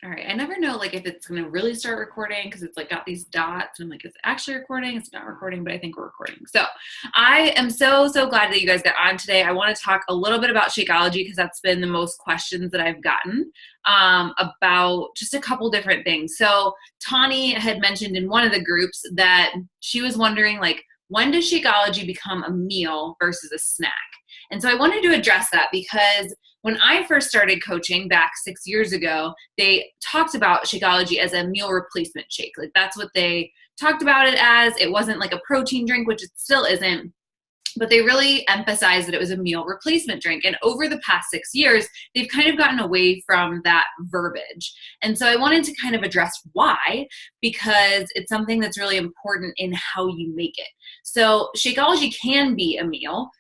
All right. I never know like if it's going to really start recording because it's like got these dots and I'm like, it's actually recording. It's not recording, but I think we're recording. So I am so glad that you guys got on today. I want to talk a little bit about Shakeology because that's been the most questions that I've gotten about just a couple different things. So Tawny had mentioned in one of the groups that she was wondering like, when does Shakeology become a meal versus a snack? And so I wanted to address that because when I first started coaching back 6 years ago, they talked about Shakeology as a meal replacement shake. Like that's what they talked about it as. It wasn't like a protein drink, which it still isn't, but they really emphasized that it was a meal replacement drink. And over the past 6 years, they've kind of gotten away from that verbiage. And so I wanted to kind of address why, because it's something that's really important in how you make it. So Shakeology can be a meal,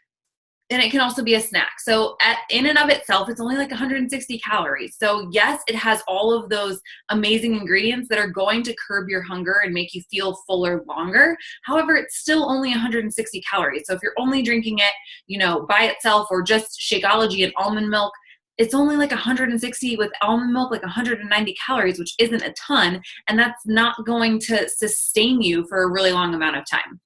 and it can also be a snack. So in and of itself, it's only like 160 calories. So yes, it has all of those amazing ingredients that are going to curb your hunger and make you feel fuller longer. However, it's still only 160 calories. So if you're only drinking it, by itself or just Shakeology and almond milk, it's only like 160 with almond milk, like 190 calories, which isn't a ton. And that's not going to sustain you for a really long amount of time.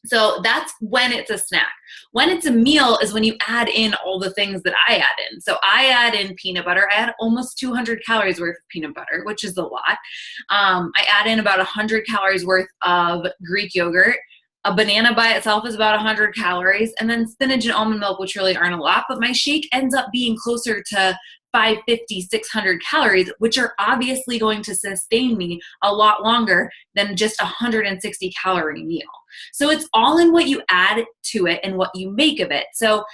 So that's when it's a snack. When it's a meal is when you add in all the things that I add in. So I add in peanut butter. I add almost 200 calories worth of peanut butter, which is a lot. I add in about 100 calories worth of Greek yogurt. A banana by itself is about 100 calories. And then spinach and almond milk, which really aren't a lot. But my shake ends up being closer to 550, 600 calories, which are obviously going to sustain me a lot longer than just a 160 calorie meal. So it's all in what you add to it and what you make of it. So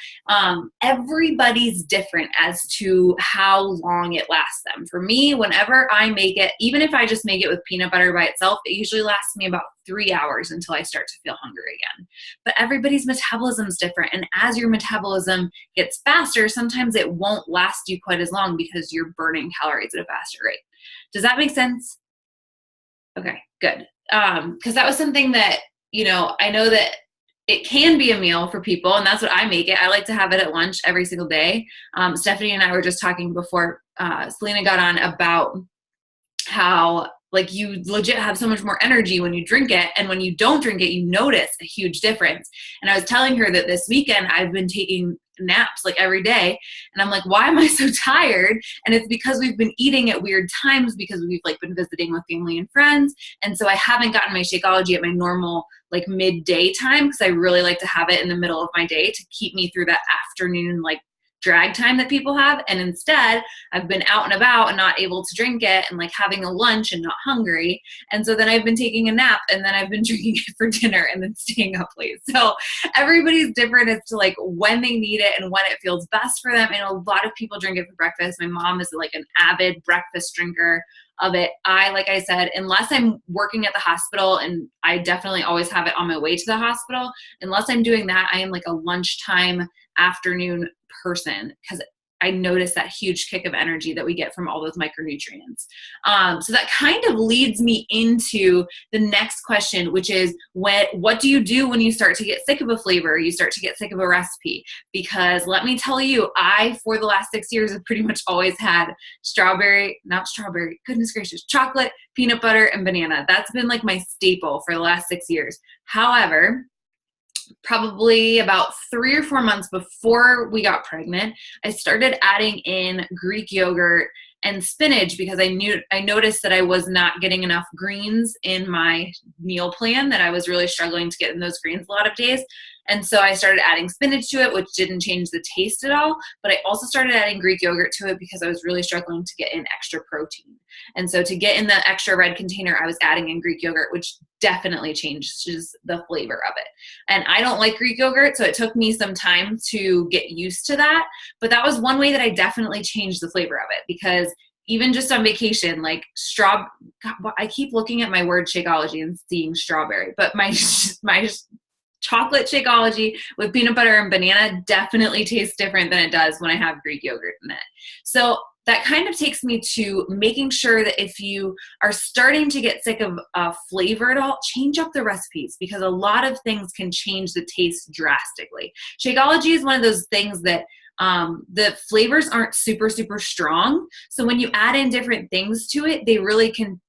everybody's different as to how long it lasts them. For me, whenever I make it, even if I just make it with peanut butter by itself, it usually lasts me about 3 hours until I start to feel hungry again. But everybody's metabolism is different. And as your metabolism gets faster, sometimes it won't last you quite as long because you're burning calories at a faster rate. Does that make sense? Okay, good. Because that was something that, I know that it can be a meal for people, and that's what I make it. I like to have it at lunch every single day. Stephanie and I were just talking before Selena got on about how like you legit have so much more energy when you drink it, and when you don't drink it, you notice a huge difference. And I was telling her that this weekend I've been taking naps like every day, and I'm like, why am I so tired? And it's because we've been eating at weird times because we've like been visiting with family and friends, and so I haven't gotten my Shakeology at my normal like midday time because I really like to have it in the middle of my day to keep me through that afternoon like drag time that people have. And instead I've been out and about and not able to drink it and like having a lunch and not hungry. And so then I've been taking a nap and then I've been drinking it for dinner and then staying up late. So everybody's different as to like when they need it and when it feels best for them. And a lot of people drink it for breakfast. My mom is like an avid breakfast drinker of it. Like I said, unless I'm working at the hospital, and I definitely always have it on my way to the hospital, unless I'm doing that, I am like a lunchtime afternoon person because I notice that huge kick of energy that we get from all those micronutrients. So that kind of leads me into the next question, which is what do you do when you start to get sick of a flavor, you start to get sick of a recipe? Because let me tell you, I, for the last 6 years, have pretty much always had goodness gracious, chocolate, peanut butter, and banana. That's been like my staple for the last 6 years. However, probably about 3 or 4 months before we got pregnant, I started adding in Greek yogurt and spinach because I noticed that I was not getting enough greens in my meal plan, that I was really struggling to get in those greens a lot of days. And so I started adding spinach to it, which didn't change the taste at all. But I also started adding Greek yogurt to it because I was really struggling to get in extra protein. And so to get in the extra red container, I was adding in Greek yogurt, which definitely changes the flavor of it. And I don't like Greek yogurt, so it took me some time to get used to that. But that was one way that I definitely changed the flavor of it, because even just on vacation, like I keep looking at my word Shakeology and seeing strawberry, but my chocolate Shakeology with peanut butter and banana definitely tastes different than it does when I have Greek yogurt in it. So that kind of takes me to making sure that if you are starting to get sick of flavor at all, change up the recipes, because a lot of things can change the taste drastically. Shakeology is one of those things that the flavors aren't super, super strong. So when you add in different things to it, they really can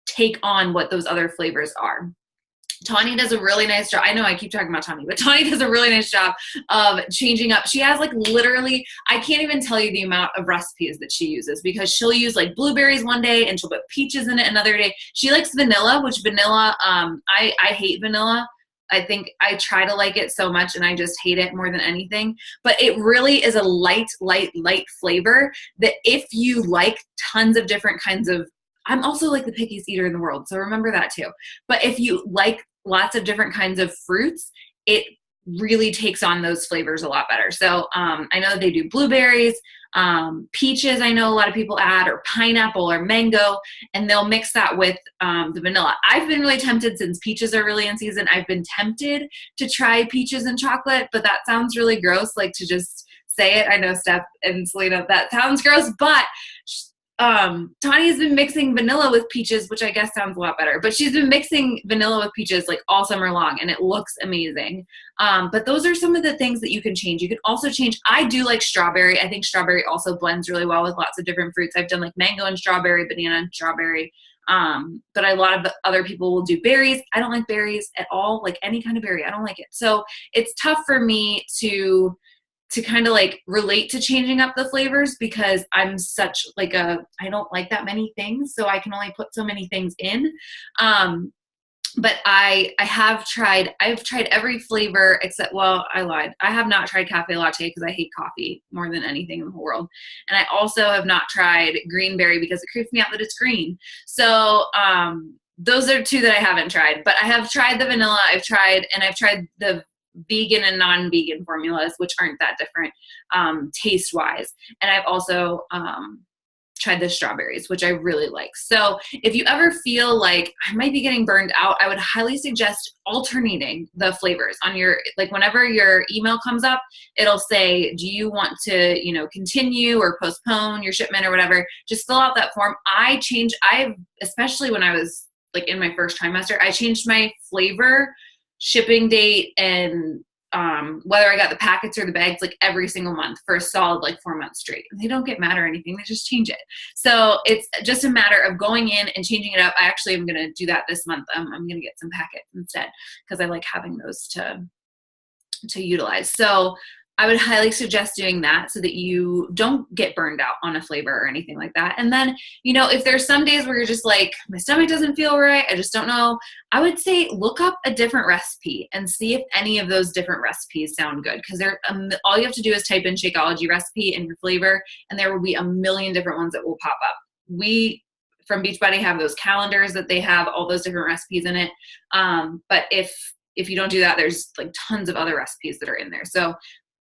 take on what those other flavors are. Tawny does a really nice job. I know I keep talking about Tawny, but Tawny does a really nice job of changing up. She has like literally, I can't even tell you the amount of recipes that she uses, because she'll use like blueberries one day and she'll put peaches in it another day. She likes vanilla, which vanilla, I hate vanilla. I think I try to like it so much and I just hate it more than anything. But it really is a light flavor that if you like tons of different kinds of, I'm also like the pickiest eater in the world, so remember that too. But if you like lots of different kinds of fruits, it really takes on those flavors a lot better. So I know that they do blueberries, peaches I know a lot of people add, or pineapple or mango, and they'll mix that with the vanilla. I've been really tempted, since peaches are really in season, I've been tempted to try peaches and chocolate, but that sounds really gross, like to just say it. I know Steph and Selena, that sounds gross, but Tawny's been mixing vanilla with peaches, which I guess sounds a lot better, but she's been mixing vanilla with peaches like all summer long, and it looks amazing. But those are some of the things that you can change. You can also change, I do like strawberry. I think strawberry also blends really well with lots of different fruits. I've done like mango and strawberry, banana and strawberry. But a lot of other people will do berries. I don't like berries at all, like any kind of berry. I don't like it. So it's tough for me to kind of like relate to changing up the flavors, because I'm such like I don't like that many things, so I can only put so many things in. But I've tried every flavor except, well, I lied. I have not tried cafe latte because I hate coffee more than anything in the whole world. And I also have not tried green berry because it creeps me out that it's green. So, those are two that I haven't tried, but I have tried the vanilla. I've tried the vegan and non-vegan formulas, which aren't that different taste wise. And I've also tried the strawberries, which I really like. So if you ever feel like I might be getting burned out, I would highly suggest alternating the flavors on your, like whenever your email comes up, it'll say, do you want to, continue or postpone your shipment or whatever? Just fill out that form. Especially when I was like in my first trimester, I changed my flavor, shipping date, and whether I got the packets or the bags like every single month for a solid like 4 months straight. They don't get mad or anything, they just change it. So it's just a matter of going in and changing it up. I actually am going to do that this month. I'm going to get some packets instead, because I like having those to utilize. So I would highly suggest doing that so that you don't get burned out on a flavor or anything like that. And then, if there's some days where you're just like, my stomach doesn't feel right, I just don't know, I would say look up a different recipe and see if any of those different recipes sound good. Because all you have to do is type in Shakeology recipe and your flavor, and there will be a million different ones that will pop up. We from Beachbody have those calendars that they have all those different recipes in it. But if you don't do that, there's like tons of other recipes that are in there. So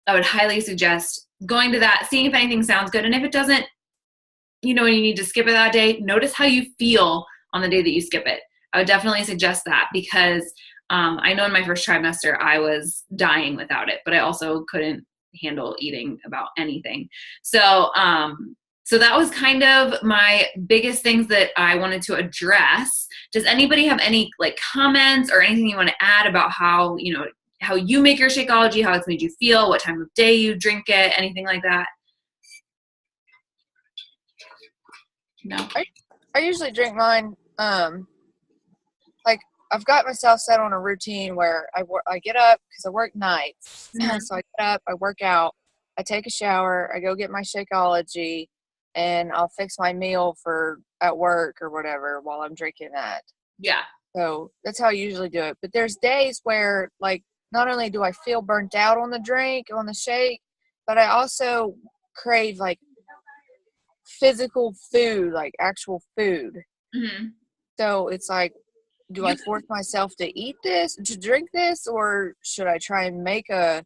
I would highly suggest going to that, seeing if anything sounds good. And if it doesn't, and you need to skip it that day, notice how you feel on the day that you skip it. I would definitely suggest that, because I know in my first trimester I was dying without it, but I also couldn't handle eating about anything. So that was kind of my biggest things that I wanted to address. Does anybody have any like comments or anything you want to add about how you make your Shakeology, how it's made you feel, what time of day you drink it, anything like that? No. I usually drink mine. Like I've got myself set on a routine where I get up because I work nights. Mm-hmm. So I get up, I work out, I take a shower, I go get my Shakeology, and I'll fix my meal for at work or whatever while I'm drinking that. Yeah. So that's how I usually do it. But there's days where like not only do I feel burnt out on the drink, on the shake, but I also crave like physical food, like actual food. Mm-hmm. So it's like, do I force myself to eat this, to drink this, or should I try and make a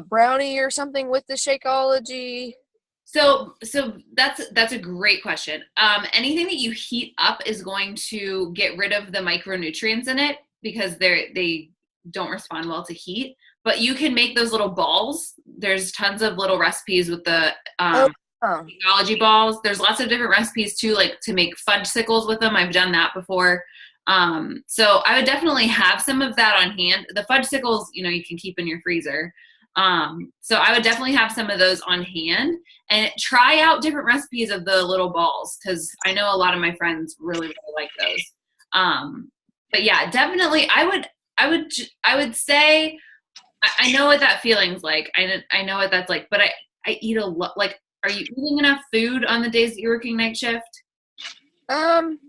brownie or something with the Shakeology? So that's a great question. Anything that you heat up is going to get rid of the micronutrients in it, because they don't respond well to heat. But you can make those little balls. There's tons of little recipes with the Shakeology balls. There's lots of different recipes too, like to make fudge sickles with them. I've done that before. So I would definitely have some of that on hand. The fudge sickles, you can keep in your freezer. So I would definitely have some of those on hand and try out different recipes of the little balls, because I know a lot of my friends really, really like those. But yeah, definitely I would say I know what that feeling's like. I know what that's like, but I eat a lot. Like, are you eating enough food on the days that you're working night shift? Um,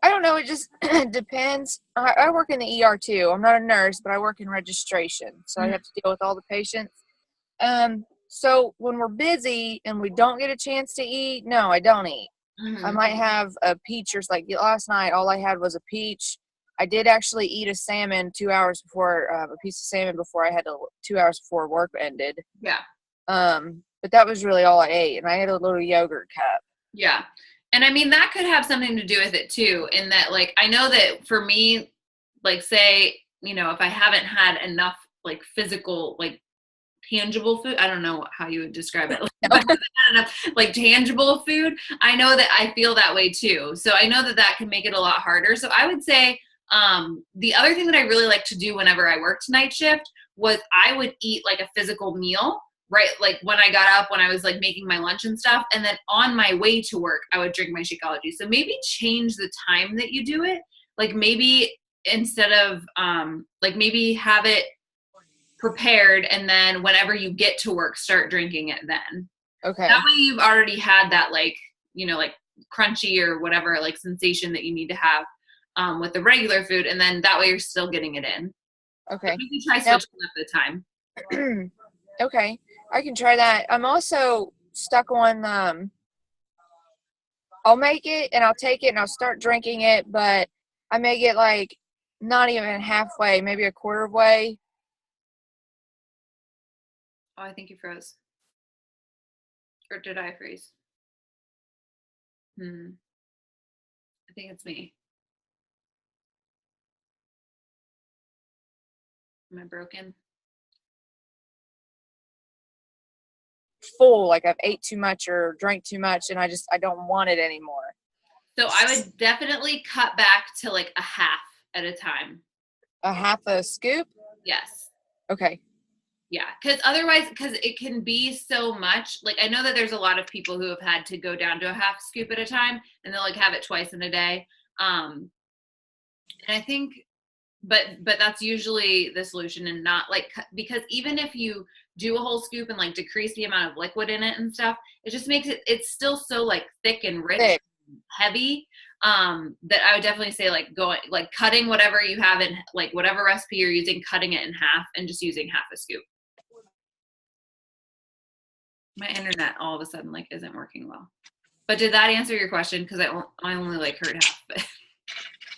I don't know. It just depends. I work in the ER too. I'm not a nurse, but I work in registration, so I Mm-hmm. have to deal with all the patients. So when we're busy and we don't get a chance to eat, no, I don't eat. I Mm-hmm. might have a peach, or like last night, all I had was a peach. I did actually eat a salmon 2 hours before, a piece of salmon before I had to, 2 hours before work ended. Yeah. But that was really all I ate, and I had a little yogurt cup. Yeah. And I mean, that could have something to do with it too, in that, like, I know that for me, like, say, if I haven't had enough, like, physical, like, tangible food, I don't know how you would describe it. Like, if I haven't had enough, like, tangible food, I know that I feel that way too. So I know that that can make it a lot harder. So I would say, the other thing that I really like to do whenever I worked night shift was I would eat like a physical meal, right? Like when I got up, when I was like making my lunch and stuff. And then on my way to work, I would drink my Shakeology. So maybe change the time that you do it. Like maybe instead of, like maybe have it prepared, and then whenever you get to work, start drinking it then. That Okay. way you've already had that, like, like crunchy or whatever, like, sensation that you need to have with the regular food, and then that way you're still getting it in. But Okay. maybe try Now, switching up the time. okay, I can try that. I'm also stuck on I'll make it and I'll take it and I'll start drinking it, but I may get like not even halfway, maybe a quarter of way. Oh, I think you froze. Or did I freeze? I think it's me. Am I broken? Full, like I've ate too much or drank too much and I don't want it anymore. So I would definitely cut back to like a half at a time. A half a scoop? Yes. Okay. Yeah, because it can be so much. Like, I know that there's a lot of people who have had to go down to a half scoop at a time, and they'll like have it twice in a day. And I think, but that's usually the solution, and not like, because even if you do a whole scoop and like decrease the amount of liquid in it and stuff, it just makes it's still so like thick and rich, Thick. heavy, that I would definitely say like going, like cutting whatever you have in, like whatever recipe you're using, cutting it in half and just using half a scoop. My internet all of a sudden like isn't working well. But did that answer your question? Because I only like heard half of it.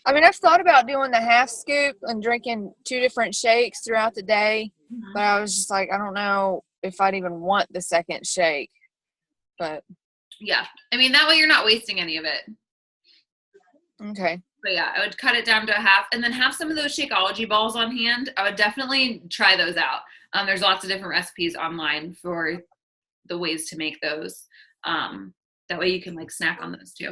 I mean, I've thought about doing the half scoop and drinking 2 different shakes throughout the day, but I was just like, I don't know if I'd even want the second shake. But Yeah, I mean, that way you're not wasting any of it. okay. But yeah, I would cut it down to a half, and then have some of those Shakeology balls on hand. I would definitely try those out. There's lots of different recipes online for the ways to make those. That way you can like snack on those too.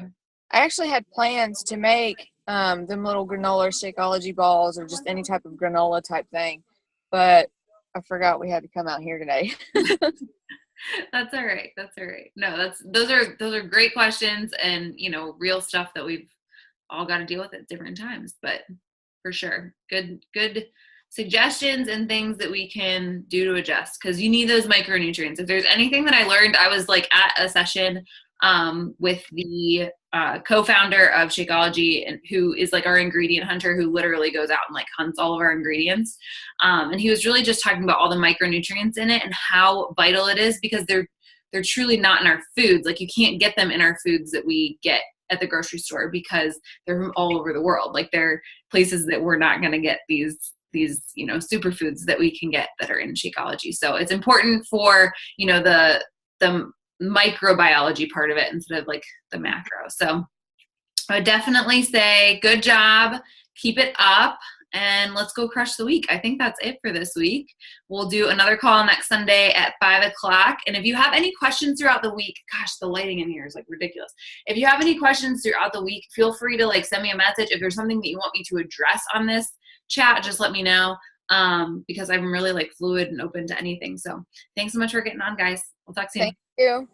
I actually had plans to make them little granola Shakeology balls or just any type of granola type thing, but I forgot we had to come out here today. That's all right. That's all right. No, those are great questions, and real stuff that we've all got to deal with at different times. But for sure, good suggestions and things that we can do to adjust, because you need those micronutrients. If there's anything that I learned, I was like at a session with the co-founder of Shakeology, and who is like our ingredient hunter, who literally goes out and like hunts all of our ingredients. And he was really just talking about all the micronutrients in it and how vital it is, because they're truly not in our foods. Like, you can't get them in our foods that we get at the grocery store, because they're from all over the world. Like, they're places that we're not going to get these superfoods that we can get that are in Shakeology. So it's important for the microbiology part of it instead of like the macro. So I would definitely say good job, keep it up, and let's go crush the week. I think that's it for this week. We'll do another call next Sunday at 5:00. And if you have any questions throughout the week, gosh, the lighting in here is like ridiculous. If you have any questions throughout the week, feel free to like send me a message. If there's something that you want me to address on this chat, just let me know. because I'm really like fluid and open to anything. So thanks so much for getting on, guys. We'll talk Thank soon. you.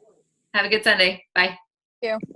Have a good Sunday. Bye. Thank you.